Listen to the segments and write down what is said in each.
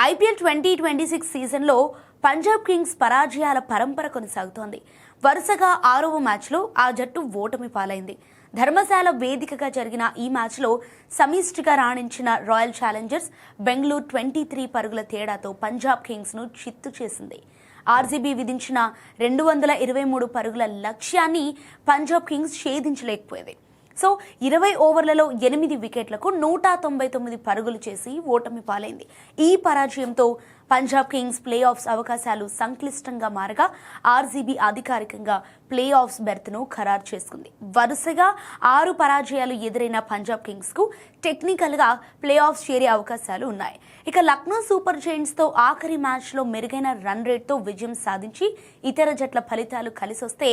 IPL 2026 సీజన్లో Punjab Kings పరాజయాల పరంపర కొనసాగుతోంది. వరుసగా 6వ మ్యాచ్లో ఆ జట్టు ఓటమి పాలైంది. ధర్మశాల వేదికగా జరిగిన ఈ మ్యాచ్లో సమిష్టిగా రాణించిన రాయల్ ఛాలెంజర్స్ బెంగళూరు 23 పరుగుల తేడాతో పంజాబ్ కింగ్స్ను చిత్తు చేసింది. ఆర్సీబీ విధించిన 223 పరుగుల లక్ష్యాన్ని పంజాబ్ కింగ్స్ ఛేదించలేకపోయేది. సో 20 ఓవర్లలో 8 వికెట్లకు 199 పరుగులు చేసి ఓటమి పాలైంది. ఈ పరాజయంతో పంజాబ్ కింగ్స్ ప్లే ఆఫ్స్ అవకాశాలు సంక్లిష్టంగా మారగా ఆర్సీబీ అధికారికంగా ప్లే ఆఫ్స్ బెర్త్ను ఖరారు చేసుకుంది. వరుసగా 6 పరాజయాలు ఎదురైన పంజాబ్ కింగ్స్కు టెక్నికల్గా ప్లే ఆఫ్స్ చేరే అవకాశాలు ఉన్నాయి. ఇక లక్నో సూపర్ జైంట్స్తో ఆఖరి మ్యాచ్లో మెరుగైన రన్ రేట్తో విజయం సాధించి ఇతర జట్ల ఫలితాలు కలిసొస్తే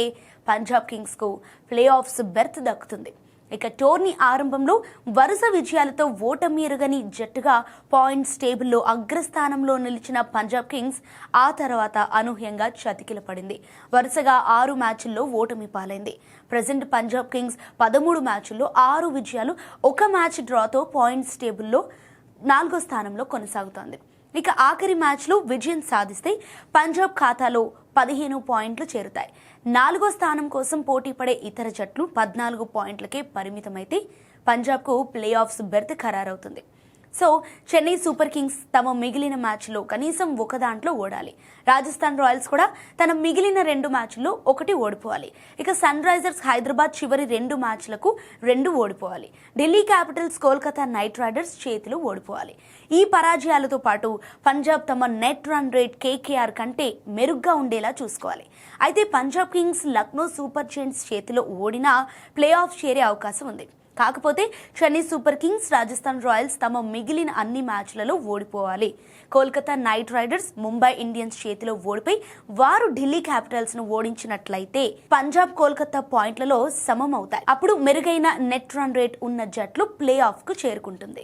పంజాబ్ కింగ్స్కు ప్లే ఆఫ్స్ బెర్త్ దక్కుతుంది. ఇక టోర్నీ ఆరంభంలో వరుస విజయాలతో ఓటమి ఎరుగని జట్టుగా పాయింట్స్ టేబుల్లో అగ్రస్థానంలో నిలిచిన పంజాబ్ కింగ్స్ ఆ తర్వాత అనూహ్యంగా చతికిల పడింది. వరుసగా 6 మ్యాచ్ల్లో ఓటమి పాలైంది. ప్రజెంట్ పంజాబ్ కింగ్స్ 13 మ్యాచ్ల్లో 6 విజయాలు, 1 మ్యాచ్ డ్రాతో పాయింట్స్ టేబుల్లో 4వ స్థానంలో కొనసాగుతోంది. ఇక ఆఖరి మ్యాచ్లో విజయం సాధిస్తే పంజాబ్ ఖాతాలో 15 పాయింట్లు చేరుతాయి. 4వ స్థానం కోసం పోటీ పడే ఇతర జట్లు 14 పాయింట్లకే పరిమితమైతే పంజాబ్కు ప్లే ఆఫ్స్ బెర్త్ ఖరారవుతుంది. సో చెన్నై సూపర్ కింగ్స్ తమ మిగిలిన మ్యాచ్లో కనీసం ఒక దాంట్లో ఓడాలి. రాజస్థాన్ రాయల్స్ కూడా తన మిగిలిన 2 మ్యాచ్ల్లో 1 ఓడిపోవాలి. ఇక సన్ రైజర్స్ హైదరాబాద్ చివరి 2 మ్యాచ్లకు 2 ఓడిపోవాలి. Delhi Capitals Kolkata Knight Riders చేతిలో ఓడిపోవాలి. ఈ పరాజయాలతో పాటు పంజాబ్ తమ నెట్ రన్ రేట్ కేకేఆర్ కంటే మెరుగ్గా ఉండేలా చూసుకోవాలి. అయితే Punjab Kings Lucknow Super Giants చేతిలో ఓడినా ప్లే ఆఫ్ చేరే అవకాశం ఉంది. కాకపోతే Chennai Super Kings, Rajasthan Royals తమ మిగిలిన అన్ని మ్యాచ్లలో ఓడిపోవాలి. Kolkata Knight Riders, Mumbai Indians చేతిలో ఓడిపోయి వారు ఢిల్లీ క్యాపిటల్స్ ను ఓడించినట్లయితే పంజాబ్, కోల్కతా పాయింట్లలో సమం అవుతాయి. అప్పుడు మెరుగైన నెట్ రన్ రేట్ ఉన్న జట్లు ప్లే ఆఫ్ కు చేరుకుంటుంది.